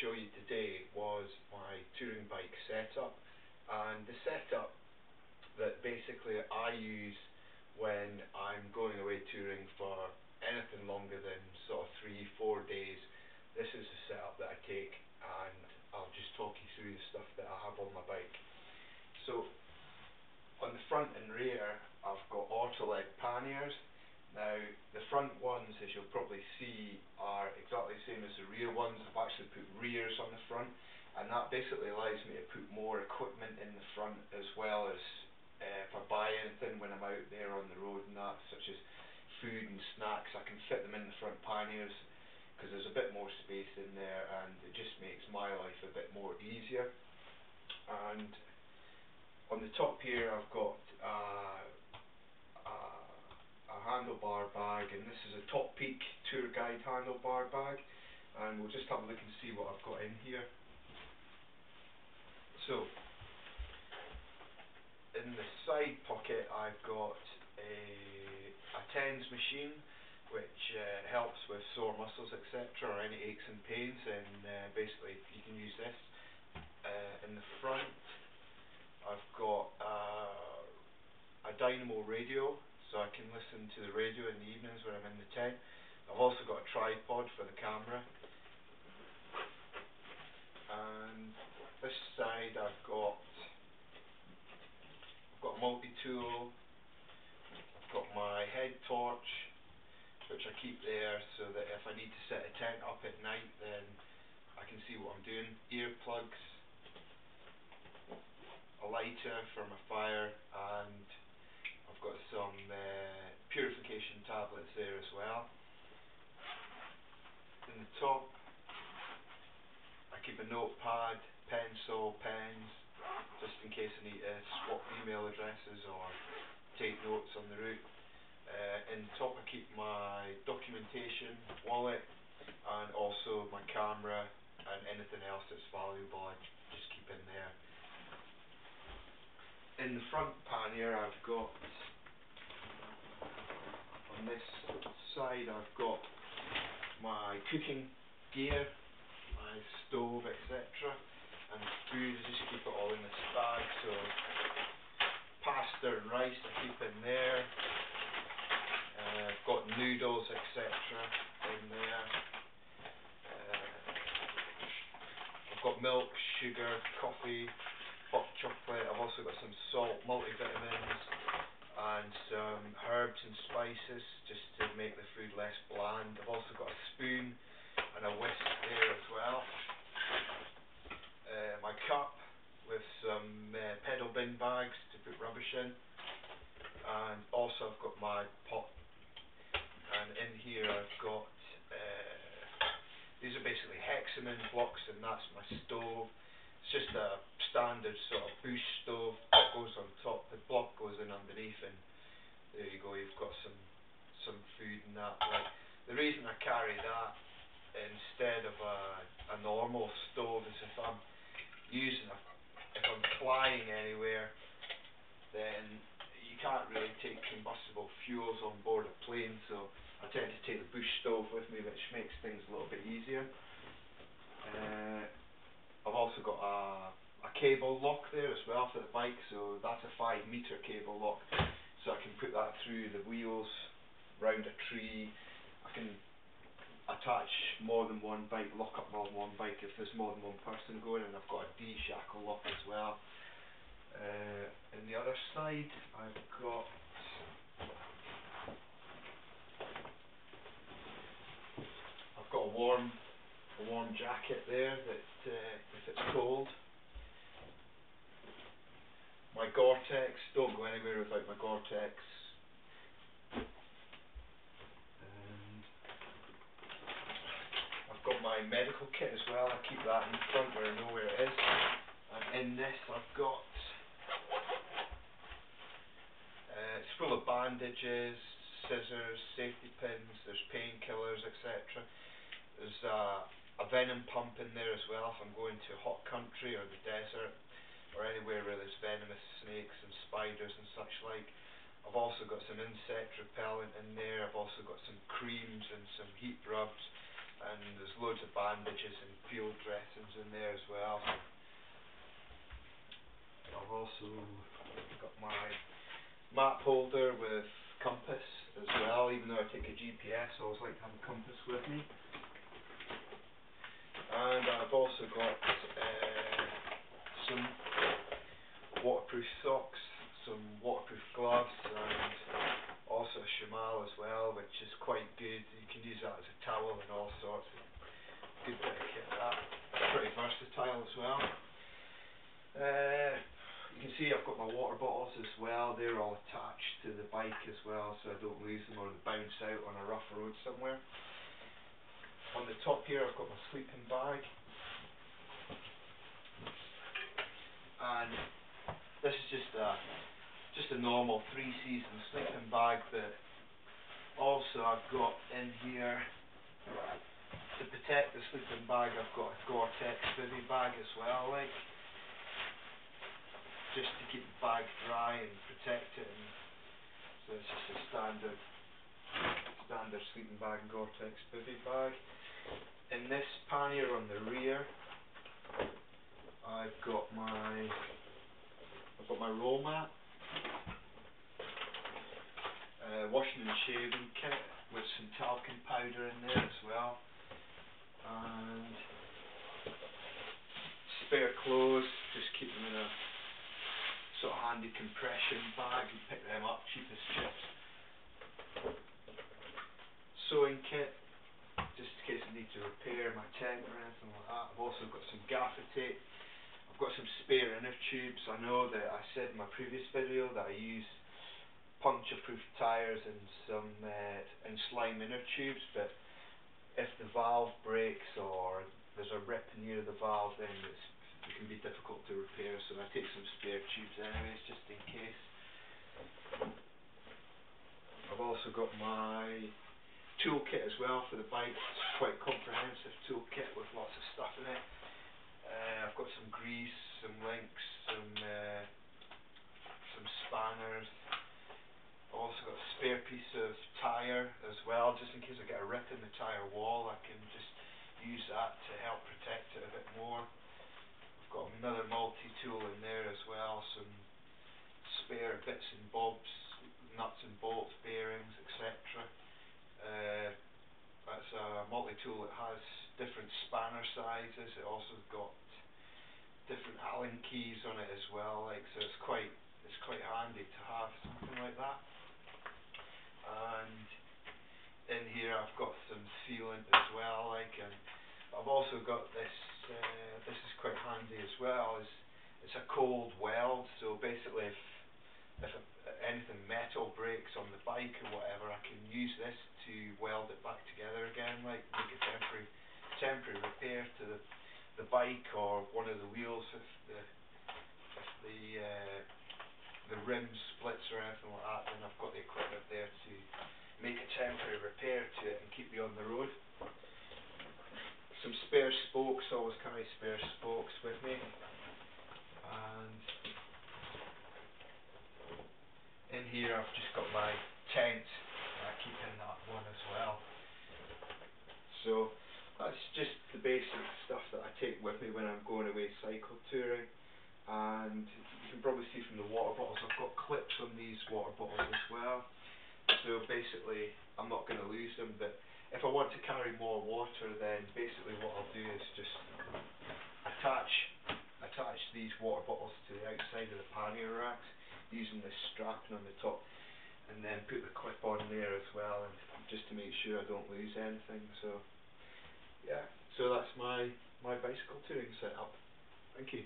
show you today was my touring bike setup, and the setup that basically I use when I'm going away touring for anything longer than sort of 3-4 days. This is the setup that I take, and I'll just talk you through the stuff that I have on my bike. So on the front and rear I've got Autoled panniers. Now the front ones, as you'll probably see, are exactly the same as the rear ones. I've actually put rears on the front, and that basically allows me to put more equipment in the front, as well as if I buy anything when I'm out there on the road and that, such as food and snacks, I can fit them in the front panniers because there's a bit more space in there, and it just makes my life a bit more easier. And on the top here I've got a handlebar bag, and this is a Top Peak Tour Guide handlebar bag, and we'll just have a look and see what I've got in here. So in the side pocket I've got a TENS machine, which helps with sore muscles, etc., or any aches and pains, and basically you can use this. In the front I've got a dynamo radio, so I can listen to the radio in the evenings when I'm in the tent. I've also got a tripod for the camera. And this side I've got a multi-tool. I've got my head torch, which I keep there so that if I need to set a tent up at night, then I can see what I'm doing. Earplugs, a lighter for my fire, and I've got some purification tablets there as well. In the top I keep a notepad, pencil, pens, just in case I need to swap email addresses or take notes on the route. In the top I keep my documentation, wallet, and also my camera and anything else that's valuable I just keep in there. In the front pannier I've got, on this side I've got my cooking gear, my stove, etc., and food. I just keep it all in this bag. So pasta and rice I keep in there. I've got noodles, etc., in there. I've got milk, sugar, coffee, hot chocolate. I've also got some salt, multivitamins, and some herbs and spices just to make the food less bland. I've also got a spoon and a whisk there as well. My cup with some pedal bin bags to put rubbish in, and also I've got my pot, and in here I've got these are basically hexagon blocks, and that's my stove. It's just a standard sort of bush stove that goes on top, the block goes in underneath, and there you go, you've got some food and that. Like, the reason I carry that instead of a normal stove is if I'm flying anywhere, then you can't really take combustible fuels on board a plane, so I tend to take the bush stove with me, which makes things a little bit easier. I've also got a cable lock there as well for the bike, so that's a 5-meter cable lock, so I can put that through the wheels, round a tree. I can attach more than one bike, lock up more than one bike if there's more than one person going, and I've got a D-shackle lock as well. In the other side I've got a warm jacket there that if it's cold. My Gore-Tex, don't go anywhere without my Gore-Tex. And I've got my medical kit as well. I keep that in front where I know where it is. And in this I've got it's full of bandages, scissors, safety pins, there's painkillers, etc. There's a venom pump in there as well if I'm going to hot country or the desert or anywhere where there's venomous snakes and spiders and such like. I've also got some insect repellent in there. I've also got some creams and some heat rubs, and there's loads of bandages and field dressings in there as well. I've also got my map holder with compass as well. Even though I take a GPS, I always like to have a compass with me. And I've also got some waterproof socks, some waterproof gloves, and also a chamal as well, which is quite good. You can use that as a towel and all sorts. Good bit of kit that. Pretty versatile as well. You can see I've got my water bottles as well. They're all attached to the bike as well, so I don't lose them or they bounce out on a rough road somewhere. On the top here I've got my sleeping bag, and this is just a normal 3-season sleeping bag, but also I've got in here, to protect the sleeping bag, I've got a Gore-Tex bivy bag as well, like, just to keep the bag dry and protect it. And so it's just a standard sleeping bag and Gore-Tex bivy bag. In this pannier on the rear, I've got my roll mat, washing and shaving kit with some talcum powder in there as well, and spare clothes. Just keep them in a sort of handy compression bag and pick them up cheap as chips. Sewing kit, just in case I need to repair my tent or anything like that. I've also got some gaffer tape. I've got some spare inner tubes. I know that I said in my previous video that I use puncture-proof tyres and some and slime inner tubes, but if the valve breaks or there's a rip near the valve, then it can be difficult to repair, so I take some spare tubes anyways, just in case. I've also got my toolkit as well for the bike. It's quite a comprehensive toolkit with lots of stuff in it. I've got some grease, some links, some spanners. I've also got a spare piece of tyre as well, just in case I get a rip in the tyre wall. I can just use that to help protect it a bit more. I've got another multi-tool in there as well, some spare bits and bobs, nuts and bolts, bearings, etc. That's a multi-tool that has different spanner sizes. It also got different Allen keys on it as well, like, so it's quite handy to have something like that. And in here I've got some sealant as well, like, and I've also got this. This is quite handy as well. It's a cold weld, so basically if anything metal breaks on the bike or whatever, I can use this to weld it back together again, like make a temporary repair to the bike or one of the wheels if the rim splits or anything like that. Then I've got the equipment there to make a temporary repair to it and keep me on the road. Some spare spokes, always carry spare spokes with me. And in here I've just got my tent, I keep in that one as well. So that's just the basic stuff that I take with me when I'm going away cycle touring. And you can probably see from the water bottles, I've got clips on these water bottles as well. So basically I'm not going to lose them, but if I want to carry more water, then basically what I'll do is just attach these water bottles to the outside of the pannier racks using this strapping on the top, and then put the clip on there as well, and just to make sure I don't lose anything. So yeah, so that's my bicycle touring setup. Thank you.